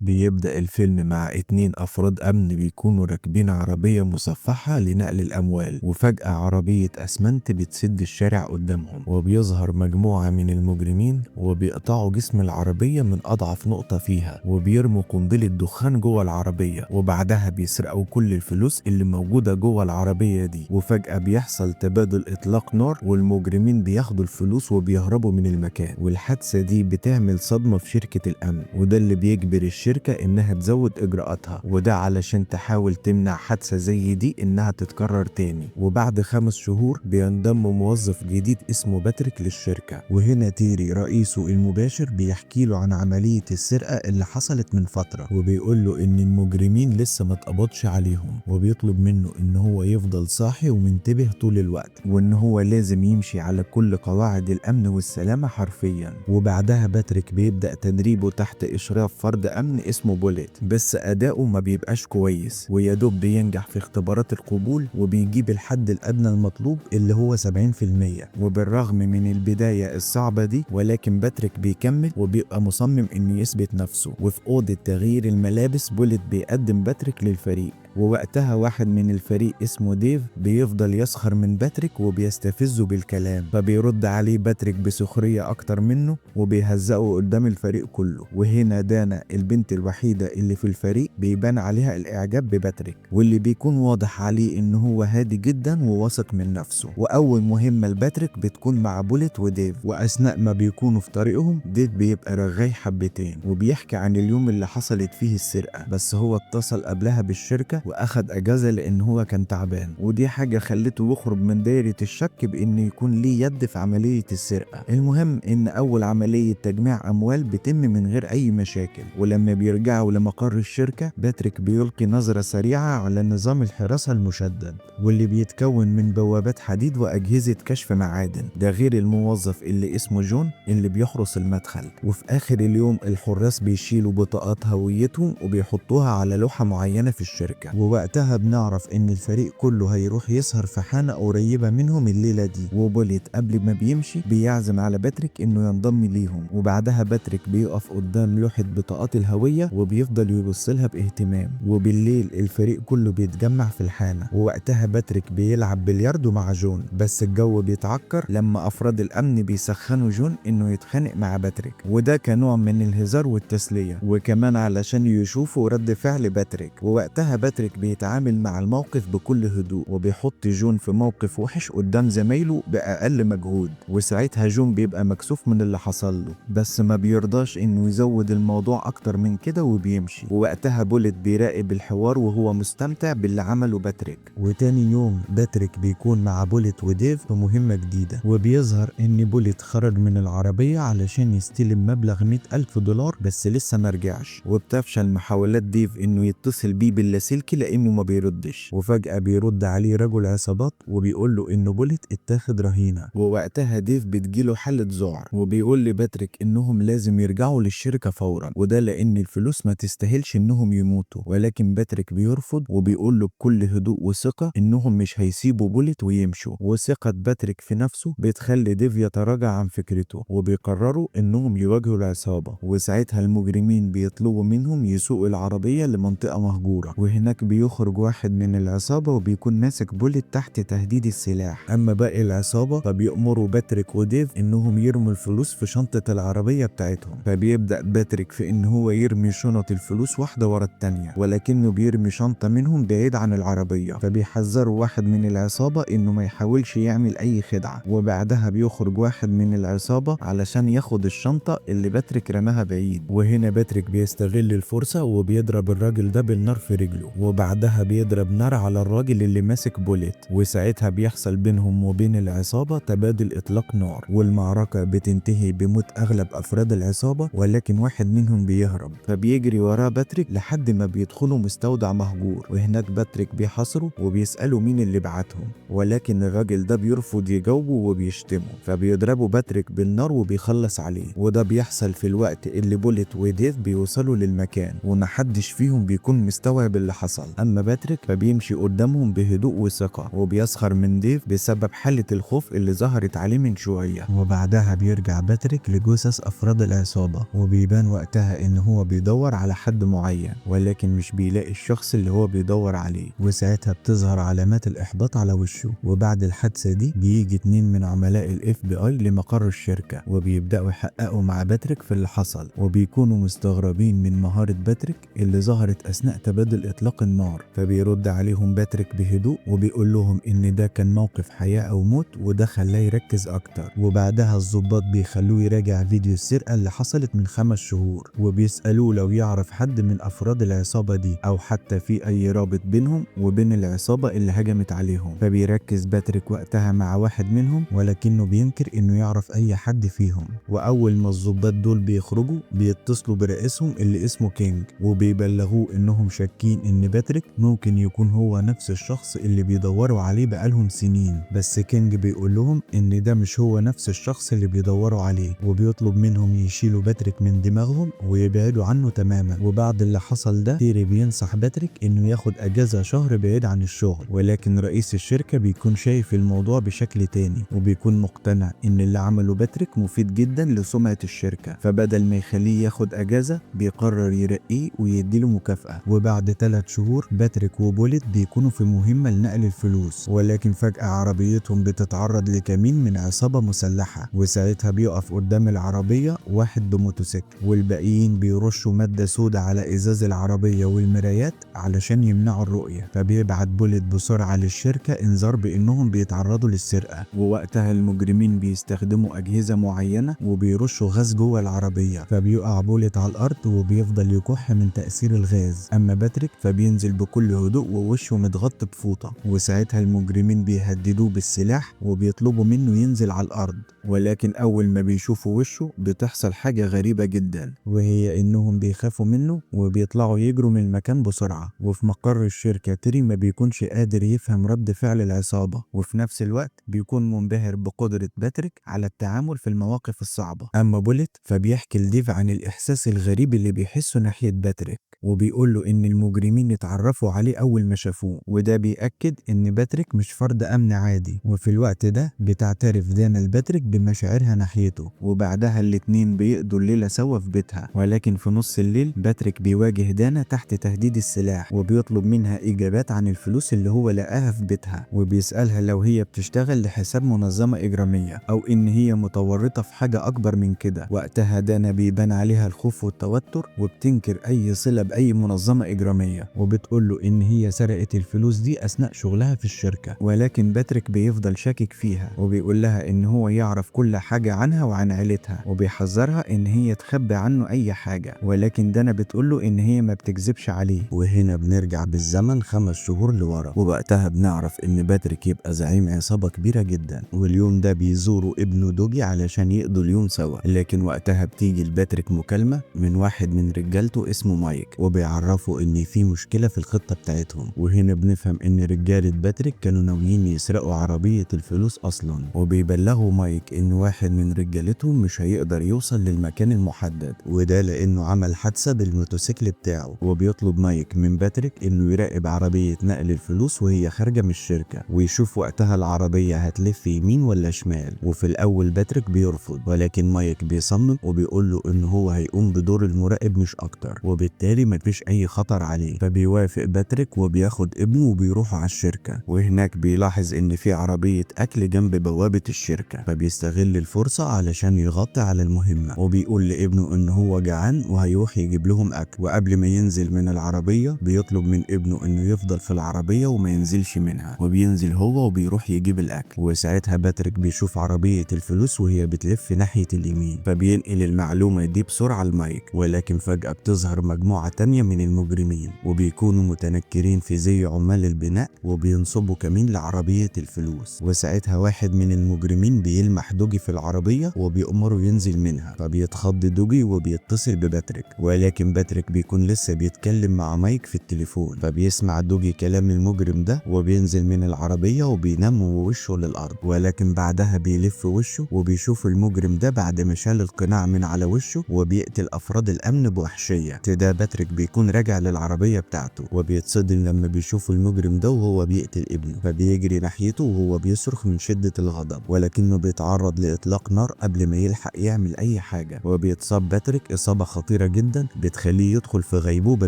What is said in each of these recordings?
بيبدأ الفيلم مع 2 أفراد أمن بيكونوا راكبين عربية مصفحة لنقل الأموال، وفجأة عربية أسمنت بتسد الشارع قدامهم، وبيظهر مجموعة من المجرمين وبيقطعوا جسم العربية من أضعف نقطة فيها، وبيرموا قنبلة دخان جوه العربية، وبعدها بيسرقوا كل الفلوس اللي موجودة جوه العربية دي. وفجأة بيحصل تبادل إطلاق نار، والمجرمين بياخدوا الفلوس وبيهربوا من المكان. والحادثة دي بتعمل صدمة في شركة الأمن، وده اللي بيجبر الشركة إنها تزود إجراءاتها، وده علشان تحاول تمنع حادثة زي دي إنها تتكرر تاني. وبعد 5 شهور بينضم موظف جديد اسمه باتريك للشركة، وهنا تيري رئيسه المباشر بيحكي له عن عملية السرقة اللي حصلت من فترة، وبيقول له إن المجرمين لسه ما اتقبضش عليهم، وبيطلب منه إن هو يفضل صاحي ومنتبه طول الوقت، وإن هو لازم يمشي على كل قواعد الأمن والسلامة حرفيا. وبعدها باتريك بيبدأ تدريبه تحت إشراف فرد أمن اسمه بوليت، بس أداؤه ما بيبقاش كويس، ويدوب بينجح في اختبارات القبول وبيجيب الحد الأدنى المطلوب اللي هو 70%. وبالرغم من البداية الصعبة دي، ولكن باتريك بيكمل وبيبقى مصمم إنه يثبت نفسه. وفي أوضة تغيير الملابس بوليت بيقدم باتريك للفريق، ووقتها واحد من الفريق اسمه ديف بيفضل يسخر من باتريك وبيستفزه بالكلام، فبيرد عليه باتريك بسخرية أكتر منه وبيهزقه قدام الفريق كله. وهنا دانا البنت الوحيدة اللي في الفريق بيبان عليها الإعجاب بباتريك، واللي بيكون واضح عليه إن هو هادي جدا وواثق من نفسه. وأول مهمة لباتريك بتكون مع بوليت وديف، وأثناء ما بيكونوا في طريقهم ديف بيبقى رغاي حبتين وبيحكي عن اليوم اللي حصلت فيه السرقة، بس هو اتصل قبلها بالشركة واخد اجازة لان هو كان تعبان، ودي حاجة خلته يخرج من دايرة الشك بان يكون ليه يد في عملية السرقة. المهم ان اول عملية تجميع اموال بتم من غير اي مشاكل، ولما بيرجعوا لمقر الشركة باتريك بيلقي نظرة سريعة على نظام الحراسة المشدد، واللي بيتكون من بوابات حديد واجهزة كشف معادن، ده غير الموظف اللي اسمه جون اللي بيحرس المدخل. وفي اخر اليوم الحراس بيشيلوا بطاقات هويتهم وبيحطوها على لوحة معينة في الشركة، ووقتها بنعرف ان الفريق كله هيروح يسهر في حانة قريبة منهم الليلة دي. وبوليت قبل ما بيمشي بيعزم على باتريك انه ينضم ليهم، وبعدها باتريك بيقف قدام لوحة بطاقات الهوية وبيفضل يبص لها باهتمام. وبالليل الفريق كله بيتجمع في الحانة، ووقتها باتريك بيلعب بلياردو مع جون، بس الجو بيتعكر لما افراد الامن بيسخنوا جون انه يتخانق مع باتريك، وده كنوع من الهزار والتسلية، وكمان علشان يشوفوا رد فعل باتريك. ووقتها باتريك بيتعامل مع الموقف بكل هدوء وبيحط جون في موقف وحش قدام زمايله بأقل مجهود، وساعتها جون بيبقى مكسوف من اللي حصل له، بس ما بيرضاش انه يزود الموضوع اكتر من كده وبيمشي. ووقتها بوليت بيراقب الحوار وهو مستمتع باللي عمله باتريك. وتاني يوم باتريك بيكون مع بوليت وديف في مهمة جديدة، وبيظهر ان بوليت خرج من العربية علشان يستلم مبلغ $100,000 بس لسه مرجعش، وبتفشل محاولات ديف انه يتصل بيه باللاسلكي لانه ما بيردش. وفجأة بيرد عليه رجل عصابات وبيقول له انه بوليت اتاخد رهينة، ووقتها ديف بتجيله حالة ذعر وبيقول لباتريك انهم لازم يرجعوا للشركة فورا، وده لان الفلوس ما تستاهلش انهم يموتوا. ولكن باتريك بيرفض وبيقول له بكل هدوء وثقة انهم مش هيسيبوا بوليت ويمشوا. وثقة باتريك في نفسه بتخلي ديف يتراجع عن فكرته، وبيقرروا انهم يواجهوا العصابة. وساعتها المجرمين بيطلبوا منهم يسوقوا العربية لمنطقة مهجورة، وهناك بيخرج واحد من العصابة وبيكون ماسك بوليت تحت تهديد السلاح. اما باقي العصابة فبيأمروا باتريك وديف انهم يرموا الفلوس في شنطة العربية بتاعتهم، فبيبدأ باتريك في ان هو يرمي شنط الفلوس واحدة ورا التانية، ولكنه بيرمي شنطة منهم بعيد عن العربية، فبيحذروا واحد من العصابة انه ما يحاولش يعمل اي خدعة. وبعدها بيخرج واحد من العصابة علشان ياخد الشنطة اللي باتريك رماها بعيد، وهنا باتريك بيستغل الفرصة وبيضرب الراجل ده بالنار في رجله، وبعدها بيضرب نار على الراجل اللي ماسك بوليت. وساعتها بيحصل بينهم وبين العصابة تبادل اطلاق نار، والمعركة بتنتهي بموت اغلب افراد العصابة، ولكن واحد منهم بيهرب، فبيجري وراه باتريك لحد ما بيدخلوا مستودع مهجور، وهناك باتريك بيحاصره وبيسأله مين اللي بعتهم، ولكن الراجل ده بيرفض يجاوبه وبيشتمه، فبيضربوا باتريك بالنار وبيخلص عليه. وده بيحصل في الوقت اللي بوليت وديف بيوصلوا للمكان، ومحدش فيهم بيكون مستوعب اللي حصل حصل. اما باتريك فبيمشي قدامهم بهدوء وثقة وبيسخر من ديف بسبب حالة الخوف اللي ظهرت عليه من شوية. وبعدها بيرجع باتريك لجثث افراد العصابة وبيبان وقتها ان هو بيدور على حد معين ولكن مش بيلاقي الشخص اللي هو بيدور عليه، وساعتها بتظهر علامات الاحباط على وشه. وبعد الحادثة دي بيجي 2 من عملاء الاف بي اي لمقر الشركة وبيبدأوا يحققوا مع باتريك في اللي حصل، وبيكونوا مستغربين من مهارة باتريك اللي ظهرت اثناء تبادل اطلاق النار. فبيرد عليهم باتريك بهدوء وبيقول لهم ان ده كان موقف حياة او موت وده خلاه يركز اكتر. وبعدها الضباط بيخلوه يراجع فيديو السرقة اللي حصلت من 5 شهور وبيسألوه لو يعرف حد من افراد العصابة دي او حتى في اي رابط بينهم وبين العصابة اللي هجمت عليهم. فبيركز باتريك وقتها مع واحد منهم ولكنه بينكر انه يعرف اي حد فيهم. واول ما الضباط دول بيخرجوا بيتصلوا برئيسهم اللي اسمه كينج وبيبلغوه انهم شاكين ان باتريك ممكن يكون هو نفس الشخص اللي بيدوروا عليه بقالهم سنين. بس كينج بيقول لهم ان ده مش هو نفس الشخص اللي بيدوروا عليه وبيطلب منهم يشيلوا باتريك من دماغهم ويبعدوا عنه تماما. وبعد اللي حصل ده تيري بينصح باتريك انه ياخد اجازة شهر بعيد عن الشغل، ولكن رئيس الشركة بيكون شايف الموضوع بشكل تاني وبيكون مقتنع ان اللي عمله باتريك مفيد جدا لسمعة الشركة، فبدل ما يخليه ياخد اجازة بيقرر يرقيه ويديله مكافأة. وبعد 3 شهور باتريك وبوليت بيكونوا في مهمة لنقل الفلوس، ولكن فجأة عربيتهم بتتعرض لكمين من عصابة مسلحة وساعتها بيقف قدام العربية واحد بموتوسيكل والباقيين بيرشوا مادة سودة على ازاز العربية والمرايات علشان يمنعوا الرؤية. فبيبعت بوليت بسرعة للشركة انذار بانهم بيتعرضوا للسرقة، ووقتها المجرمين بيستخدموا اجهزة معينة وبيرشوا غاز جوه العربية. فبيقع بوليت على الارض وبيفضل يكح من تأثير الغاز. اما باتريك فبينزل بكل هدوء ووشه متغطي بفوطة، وساعتها المجرمين بيهددوه بالسلاح وبيطلبوا منه ينزل على الارض. ولكن اول ما بيشوفوا وشه بتحصل حاجة غريبة جدا، وهي انهم بيخافوا منه وبيطلعوا يجروا من المكان بسرعة. وفي مقر الشركة تيري ما بيكونش قادر يفهم رد فعل العصابة وفي نفس الوقت بيكون منبهر بقدرة باتريك على التعامل في المواقف الصعبة. اما بوليت فبيحكي لديف عن الاحساس الغريب اللي بيحسه ناحية باتريك وبيقول له ان المجرمين اتعرفوا عليه اول ما شافوه، وده بيأكد ان باتريك مش فرد امن عادي. وفي الوقت ده بتعترف دانا لباتريك بمشاعرها ناحيته، وبعدها الاتنين بيقضوا الليلة سوا في بيتها. ولكن في نص الليل باتريك بيواجه دانا تحت تهديد السلاح وبيطلب منها اجابات عن الفلوس اللي هو لقاها في بيتها، وبيسألها لو هي بتشتغل لحساب منظمة اجرامية او ان هي متورطة في حاجة اكبر من كده. وقتها دانا بيبان عليها الخوف والتوتر وبتنكر اي صلة باي منظمة اجرامية وبتقول له ان هي سرقت الفلوس دي اثناء شغلها في الشركة. ولكن باتريك بيفضل شاكك فيها وبيقول لها ان هو يعرف كل حاجة عنها وعن عيلتها وبيحذرها ان هي تخبي عنه اي حاجة، ولكن دانا بتقول له ان هي ما بتكذبش عليه. وهنا بنرجع بالزمن 5 شهور لورا ووقتها بنعرف ان باتريك يبقى زعيم عصابة كبيرة جدا، واليوم ده بيزوروا ابنه دوجي علشان يقضوا اليوم سوا. لكن وقتها بتيجي لباتريك مكالمة من واحد من رجالته اسمه مايك وبيعرفوا ان في مشكلة في الخطة بتاعتهم. وهنا بنفهم ان رجالة باتريك كانوا ناويين يسرقوا عربية الفلوس اصلا، وبيبلغوا مايك ان واحد من رجالتهم مش هيقدر يوصل للمكان المحدد، وده لانه عمل حادثة بالموتوسيكل بتاعه. وبيطلب مايك من باتريك انه يراقب عربية نقل الفلوس وهي خارجة من الشركة ويشوف وقتها العربية هتلف يمين ولا شمال. وفي الاول باتريك بيرفض ولكن مايك بيصمم وبيقول له ان هو هيقوم بدور المراقب مش اكتر وبالتالي مفيش اي خطر عليه. فبيوافق باتريك وبياخد ابنه وبيروحوا على الشركة، وهناك بيلاحظ ان في عربية اكل جنب بوابة الشركة فبيستغل الفرصة علشان يغطي على المهمة وبيقول لابنه ان هو جعان وهيروح يجيب لهم اكل. وقبل ما ينزل من العربية بيطلب من ابنه انه يفضل في العربية وما ينزلش منها، وبينزل هو وبيروح يجيب الاكل. وساعتها باتريك بيشوف عربية الفلوس وهي بتلف ناحية اليمين فبينقل المعلومة دي بسرعة لمايك، ولكن فجأة بتظهر مجموعة تانية من المجرمين وبيكونوا متنكرين في زي عمال البناء وبينصبوا كمين لعربية الفلوس. وساعتها واحد من المجرمين بيلمح دوجي في العربية وبيأمره ينزل منها فبيتخض دوجي وبيتصل بباتريك، ولكن باتريك بيكون لسه بيتكلم مع مايك في التليفون فبيسمع دوجي كلام المجرم ده وبينزل من العربية وبينام ووشه للأرض. ولكن بعدها بيلف وشه وبيشوف المجرم ده بعد ما شال القناع من على وشه وبيقتل أفراد الأمن بوحشية. ده باتريك بيكون راجع للعربية بتاعته بتاعته، وبيتصدم لما بيشوف المجرم ده وهو بيقتل ابنه، فبيجري ناحيته وهو بيصرخ من شدة الغضب، ولكنه بيتعرض لإطلاق نار قبل ما يلحق يعمل أي حاجة. وبيتصاب باتريك إصابة خطيرة جدا بتخليه يدخل في غيبوبة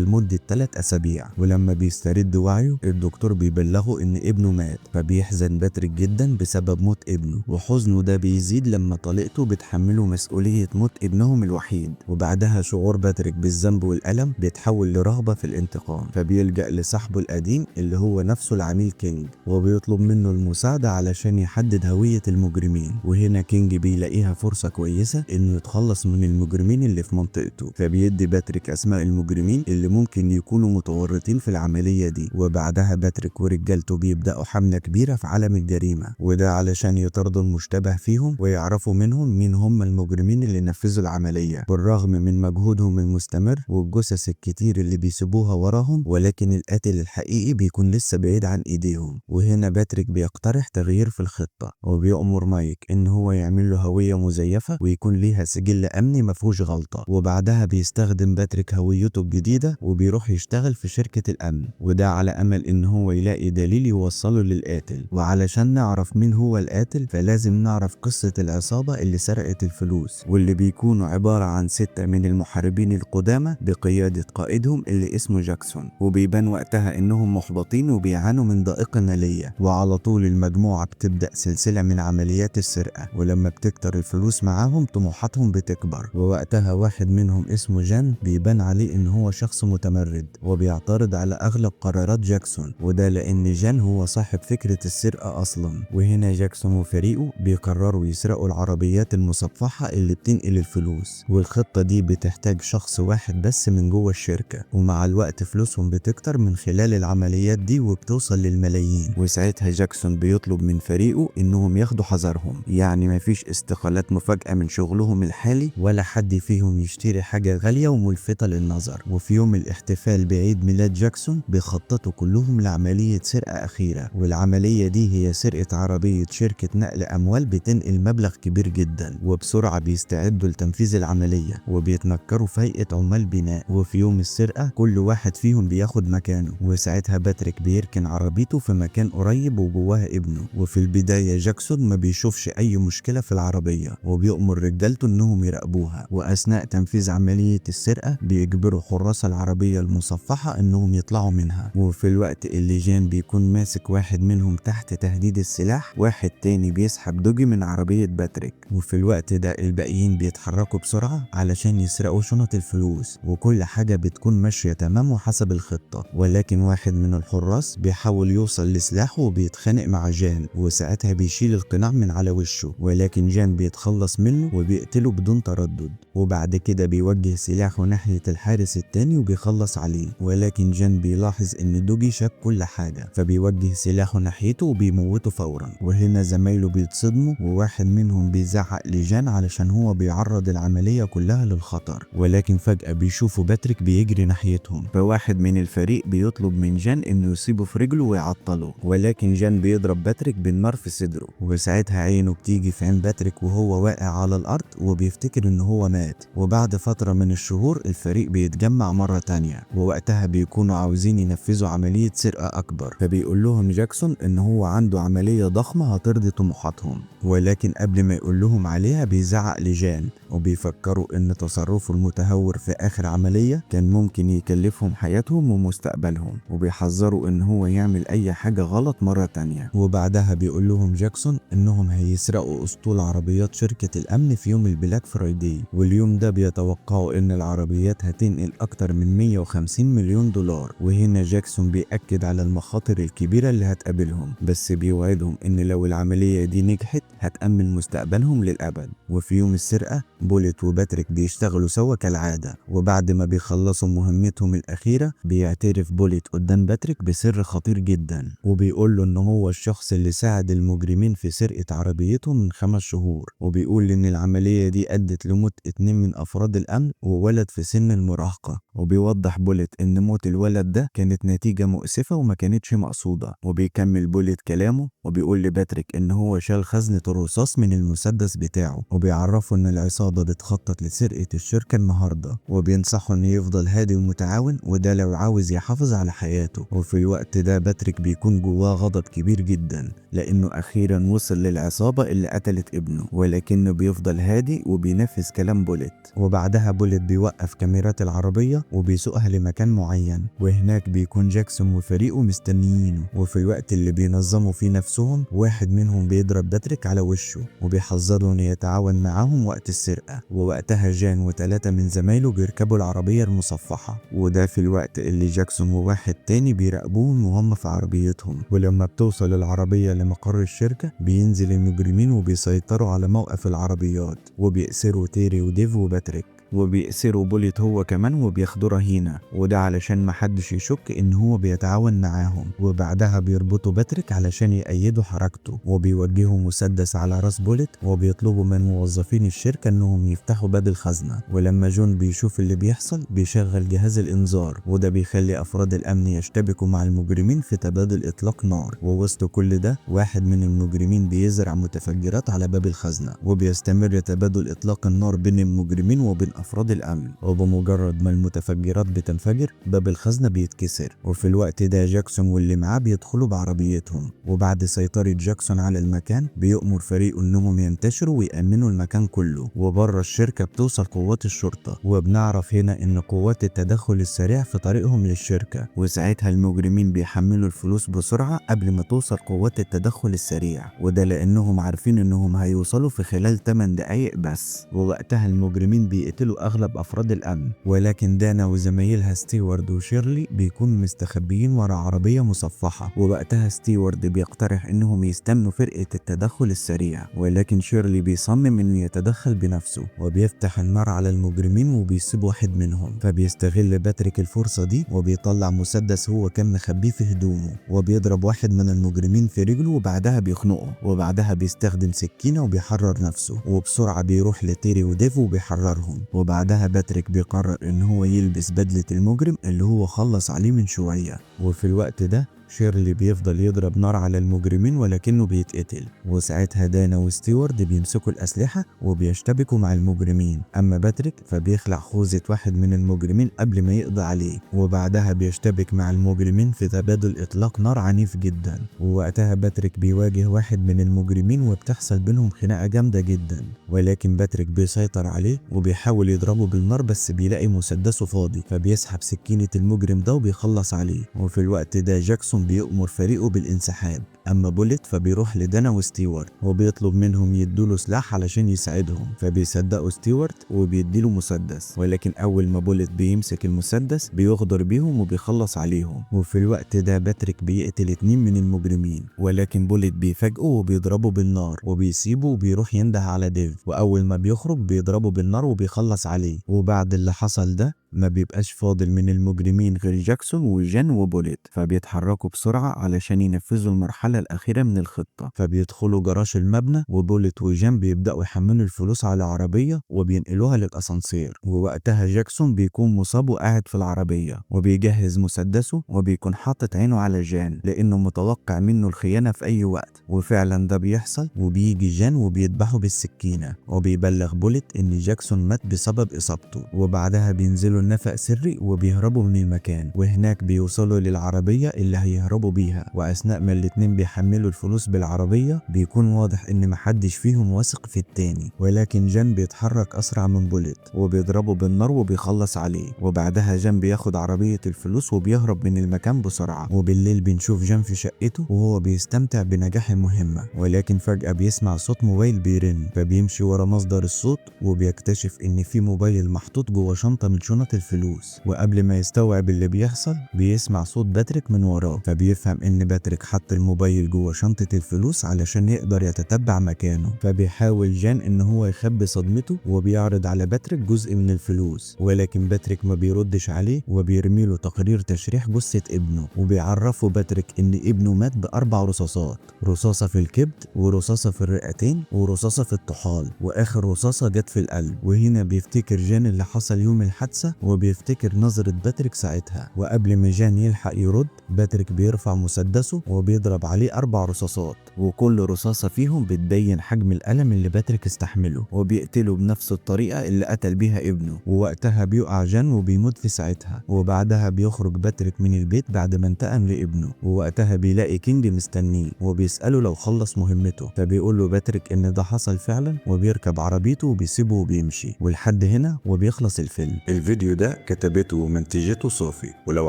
لمدة 3 أسابيع، ولما بيسترد وعيه الدكتور بيبلغه إن ابنه مات، فبيحزن باتريك جدا بسبب موت ابنه، وحزنه ده بيزيد لما طليقته بتحمله مسؤولية موت ابنهم الوحيد. وبعدها شعور باتريك بالذنب والألم بيتحول لرغبة في الانتقام، فبيلجأ لصاحبه القديم اللي هو نفسه العميل كينج، وبيطلب منه المساعدة علشان يحدد هوية المجرمين. وهنا كينج بيلاقيها فرصة كويسة انه يتخلص من المجرمين اللي في منطقته، فبيدي باتريك اسماء المجرمين اللي ممكن يكونوا متورطين في العملية دي. وبعدها باتريك ورجالته بيبدأوا حملة كبيرة في عالم الجريمة، وده علشان يطاردوا المشتبه فيهم ويعرفوا منهم مين هم المجرمين اللي نفذوا العملية. بالرغم من مجهودهم المستمر والجثث الكتير اللي بيسيبوها وراهم، ولكن القاتل الحقيقي بيكون لسه بعيد عن ايديهم. وهنا باتريك بيقترح تغيير في الخطة، وبيأمر مايك ان هو يعمل له هوية مزيفة ويكون ليها سجل امني مفهوش غلطة. وبعدها بيستخدم باتريك هويته الجديدة وبيروح يشتغل في شركة الامن، وده على امل ان هو يلاقي دليل يوصله للقاتل. وعلشان نعرف مين هو القاتل فلازم نعرف قصة العصابة اللي سرقت الفلوس، واللي بيكونوا عبارة عن 6 من المحاربين القدامى بقيادة قائدهم اللي اسمه جاكسون. وبيبان وقتها انهم محبطين وبيعانوا من ضائقة مالية، وعلى طول المجموعة بتبدأ سلسلة من عمليات السرقة، ولما بتكتر الفلوس معاهم طموحاتهم بتكبر. ووقتها واحد منهم اسمه جان بيبان عليه ان هو شخص متمرد وبيعترض على اغلب قرارات جاكسون، وده لان جان هو صاحب فكرة السرقة اصلا. وهنا جاكسون وفريقه بيقرروا يسرقوا العربيات المصفحة اللي بتنقل الفلوس، والخطة دي بتحتاج شخص واحد بس من جوه الشركة، ومع الوقت فلوسهم بتكتر من خلال العمليات دي وبتوصل للملايين. وساعتها جاكسون بيطلب من فريقه انهم ياخدوا حذرهم، يعني مفيش استقالات مفاجئة من شغلهم الحالي، ولا حد فيهم يشتري حاجة غالية وملفتة للنظر. وفي يوم الاحتفال بعيد ميلاد جاكسون بيخططوا كلهم لعملية سرقة أخيرة، والعملية دي هي سرقة عربية شركة نقل أموال بتنقل مبلغ كبير جدا. وبسرعة بيستعدوا لتنفيذ العملية وبيتنكروا في هيئة عمال بناء. وفي يوم السرقة كل واحد فيهم بياخد مكانه، وساعتها باتريك بيركن عربيته في مكان قريب وجواها ابنه. وفي البداية جاكسون ما بيشوفش أي مشكلة في العربية، وبيأمر رجالته إنهم يراقبوها. وأثناء تنفيذ عملية السرقة بيجبروا حراس العربية المصفحة إنهم يطلعوا منها. وفي الوقت اللي جان بيكون ماسك واحد منهم تحت تهديد السلاح، واحد تاني بيسحب دوجي من عربية باتريك. وفي الوقت ده الباقيين بيتحركوا بسرعة علشان يسرقوا شنط الفلوس، وكل حاجة بتكون ماشية تمام وحسب الخطة. ولكن واحد من الحراس بيحاول يوصل لسلاحه وبيتخانق مع جان، وساعتها بيشيل القناع من على وشه، ولكن جان بيتخلص منه وبيقتله بدون تردد. وبعد كده بيوجه سلاحه ناحية الحارس التاني وبيخلص عليه، ولكن جان بيلاحظ ان دوجي شاف كل حاجة، فبيوجه سلاحه ناحيته وبيموته فورا. وهنا زمايله بيتصدموا، وواحد منهم بيزعق لجان علشان هو بيعرض العملية كلها للخطر. ولكن فجأة بيشوفوا باتريك بيجري ناحيتهم، فواحد من الفريق بيطلب من جان انه يصيبه في رجله ويعطله، ولكن جان بيضرب باتريك بالنار في صدره. وساعتها عينه بتيجي في عين باتريك وهو واقع على الارض وبيفتكر ان هو مات. وبعد فترة من الشهور الفريق بيتجمع مرة تانية، ووقتها بيكونوا عاوزين ينفذوا عملية سرقة اكبر، فبيقول لهم جاكسون ان هو عنده عملية ضخمة هترضي طموحاتهم. ولكن قبل ما يقول لهم عليها بيزعق لجان، وبيفكروا ان تصرفه المتهور في اخر عملية كان ممكن يكلفهم حياتهم ومستقبلهم، وبيحذروا ان هو يعمل اي حاجة غلط مرة تانية. وبعدها بيقول لهم جاكسون انهم هيسرقوا اسطول عربيات شركة الامن في يوم البلاك فرايداي، واليوم ده بيتوقعوا ان العربيات هتنقل اكتر من 150 مليون دولار. وهنا جاكسون بيأكد على المخاطر الكبيرة اللي هتقابلهم، بس بيوعدهم ان لو العملية دي نجحت هتأمن مستقبلهم للأبد. وفي يوم السرقة بوليت وباتريك بيشتغلوا سوا كالعادة، وبعد ما بيخلصوا مهمتهم الأخيرة بيعترف بوليت قدام باتريك بسر خطير جدا، وبيقول له ان هو الشخص اللي ساعد المجرمين في سرقة عربيتهم من 5 شهور، وبيقول ان العملية دي ادت لموت 2 من افراد الامن وولد في سن المراهقة. وبيوضح بوليت ان موت الولد ده كانت نتيجة مؤسفة وما كانتش مقصودة. وبيكمل بوليت كلامه وبيقول لباتريك ان هو شال خزنة الرصاص من المسدس بتاعه، وبيعرفه ان العصابة بتخطط لسرقة الشركة النهاردة، وبينصحه انه يفضل هادي ومتعاون، وده لو عاوز يحافظ على حياته. وفي الوقت ده باتريك بيكون جواه غضب كبير جدا لانه اخيرا وصل للعصابة اللي قتلت ابنه، ولكنه بيفضل هادي وبينفذ كلام بوليت. وبعدها بوليت بيوقف كاميرات العربية وبيسوقها لمكان معين، وهناك بيكون جاكسون وفريقه مستنيينه. وفي الوقت اللي بينظموا فيه نفسهم واحد منهم بيضرب باتريك على وشه وبيحذره انه يتعاون معاهم وقت السرقة. ووقتها جان و3 من زمايله بيركبوا العربية المصفحة، وده في الوقت اللي جاكسون وواحد تاني بيراقبوهم وهم في عربيتهم. ولما بتوصل العربية لمقر الشركة بينزل المجرمين وبيسيطروا على موقف العربيات وبيأسروا تيري وديف وباتريك، وبيأسروا بوليت هو كمان وبياخدوا رهينة، وده علشان محدش يشك ان هو بيتعاون معاهم. وبعدها بيربطوا باتريك علشان يأيدوا حركته، وبيوجهوا مسدس على راس بوليت وبيطلبوا من موظفين الشركة انهم يفتحوا باب الخزنة. ولما جون بيشوف اللي بيحصل بيشغل جهاز الانذار، وده بيخلي افراد الامن يشتبكوا مع المجرمين في تبادل اطلاق نار. ووسط كل ده واحد من المجرمين بيزرع متفجرات على باب الخزنة، وبيستمر تبادل اطلاق النار بين المجرمين وبين افراد الامن. وبمجرد ما المتفجرات بتنفجر باب الخزنة بيتكسر. وفي الوقت ده جاكسون واللي معاه بيدخلوا بعربيتهم، وبعد سيطرة جاكسون على المكان بيأمر فريقه انهم ينتشروا ويأمنوا المكان كله. وبره الشركة بتوصل قوات الشرطة، وبنعرف هنا ان قوات التدخل السريع في طريقهم للشركة، وساعتها المجرمين بيحملوا الفلوس بسرعة قبل ما توصل قوات التدخل السريع، وده لانهم عارفين انهم هيوصلوا في خلال 8 دقايق بس. ووقتها المجرمين بيقتلوا اغلب افراد الامن، ولكن دانا وزمايلها ستيوارد وشيرلي بيكونوا مستخبيين ورا عربية مصفحة. ووقتها ستيوارد بيقترح انهم يستنوا فرقة التدخل السريع، ولكن شيرلي بيصمم انه يتدخل بنفسه وبيفتح النار على المجرمين وبيصيب واحد منهم. فبيستغل باتريك الفرصة دي وبيطلع مسدس هو كان مخبيه في هدومه، وبيضرب واحد من المجرمين في رجله وبعدها بيخنقه، وبعدها بيستخدم سكينة وبيحرر نفسه. وبسرعة بيروح لتيري وديف وبيحررهم. وبعدها باتريك بيقرر ان هو يلبس بدلة المجرم اللي هو خلص عليه من شوية. وفي الوقت ده شيرلي بيفضل يضرب نار على المجرمين ولكنه بيتقتل. وساعتها دانا وستيوارد بيمسكوا الأسلحة وبيشتبكوا مع المجرمين. أما باتريك فبيخلع خوذة واحد من المجرمين قبل ما يقضي عليه، وبعدها بيشتبك مع المجرمين في تبادل إطلاق نار عنيف جدا. ووقتها باتريك بيواجه واحد من المجرمين وبتحصل بينهم خناقة جامدة جدا، ولكن باتريك بيسيطر عليه وبيحاول يضربه بالنار بس بيلاقي مسدسه فاضي، فبيسحب سكينة المجرم ده وبيخلص عليه. وفي الوقت ده جاكسون بيأمر فريقه بالانسحاب. اما بوليت فبيروح لدانا وستيوارت وبيطلب منهم يدوله سلاح علشان يساعدهم، فبيصدقوا ستيوارت وبيديله مسدس. ولكن اول ما بوليت بيمسك المسدس بيغدر بيهم وبيخلص عليهم. وفي الوقت ده باتريك بيقتل 2 من المجرمين، ولكن بوليت بيفاجئه وبيضربه بالنار وبيسيبه وبيروح ينده على ديف، واول ما بيخرج بيضربه بالنار وبيخلص عليه. وبعد اللي حصل ده ما بيبقاش فاضل من المجرمين غير جاكسون وجان وبوليت، فبيتحركوا بسرعة علشان ينفذوا المرحلة الأخيرة من الخطة. فبيدخلوا جراج المبنى وبوليت وجان بيبدأوا يحملوا الفلوس على عربية وبينقلوها للأسانسير. ووقتها جاكسون بيكون مصاب وقاعد في العربية وبيجهز مسدسه وبيكون حاطط عينه على جان لأنه متوقع منه الخيانة في أي وقت. وفعلا ده بيحصل، وبيجي جان وبيذبحه بالسكينة وبيبلغ بوليت إن جاكسون مات بسبب إصابته. وبعدها بينزلوا نفق سري وبيهربوا من المكان، وهناك بيوصلوا للعربية اللي هيهربوا بيها. واثناء ما الاتنين بيحملوا الفلوس بالعربية بيكون واضح ان محدش فيهم واثق في التاني، ولكن جان بيتحرك اسرع من بوليت وبيضربه بالنار وبيخلص عليه. وبعدها جان بياخد عربية الفلوس وبيهرب من المكان بسرعة. وبالليل بنشوف جان في شقته وهو بيستمتع بنجاح المهمة، ولكن فجأة بيسمع صوت موبايل بيرن، فبيمشي ورا مصدر الصوت وبيكتشف ان في موبايل محطوط جوه شنطة من شنط الفلوس. وقبل ما يستوعب اللي بيحصل بيسمع صوت باتريك من وراه، فبيفهم ان باتريك حط الموبايل جوه شنطة الفلوس علشان يقدر يتتبع مكانه. فبيحاول جان ان هو يخبي صدمته وبيعرض على باتريك جزء من الفلوس، ولكن باتريك ما بيردش عليه وبيرمي له تقرير تشريح جثة ابنه. وبيعرفه باتريك ان ابنه مات ب4 رصاصات، رصاصة في الكبد ورصاصة في الرئتين ورصاصة في الطحال، واخر رصاصة جت في القلب. وهنا بيفتكر جان اللي حصل يوم الحادثة وبيفتكر نظرة باتريك ساعتها. وقبل ما جان يلحق يرد باتريك بيرفع مسدسه وبيضرب عليه حواليه 4 رصاصات، وكل رصاصة فيهم بتبين حجم الألم اللي باتريك استحمله، وبيقتله بنفس الطريقة اللي قتل بيها ابنه. ووقتها بيقع جان وبيموت في ساعتها، وبعدها بيخرج باتريك من البيت بعد ما انتقم لابنه، ووقتها بيلاقي كينج مستنيه وبيسأله لو خلص مهمته، فبيقول له باتريك ان ده حصل فعلا، وبيركب عربيته وبيسيبه وبيمشي. ولحد هنا وبيخلص الفيلم. الفيديو ده كتبته ومنتجته صوفي، ولو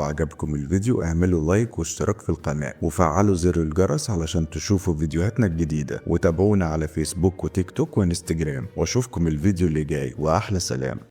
عجبكم الفيديو اعملوا لايك واشتراك في القناة وفعلوا زر الجرس علشان تشوفوا فيديوهاتنا الجديدة، وتابعونا على فيسبوك وتيك توك وانستجرام، واشوفكم الفيديو اللي جاي، واحلى سلام.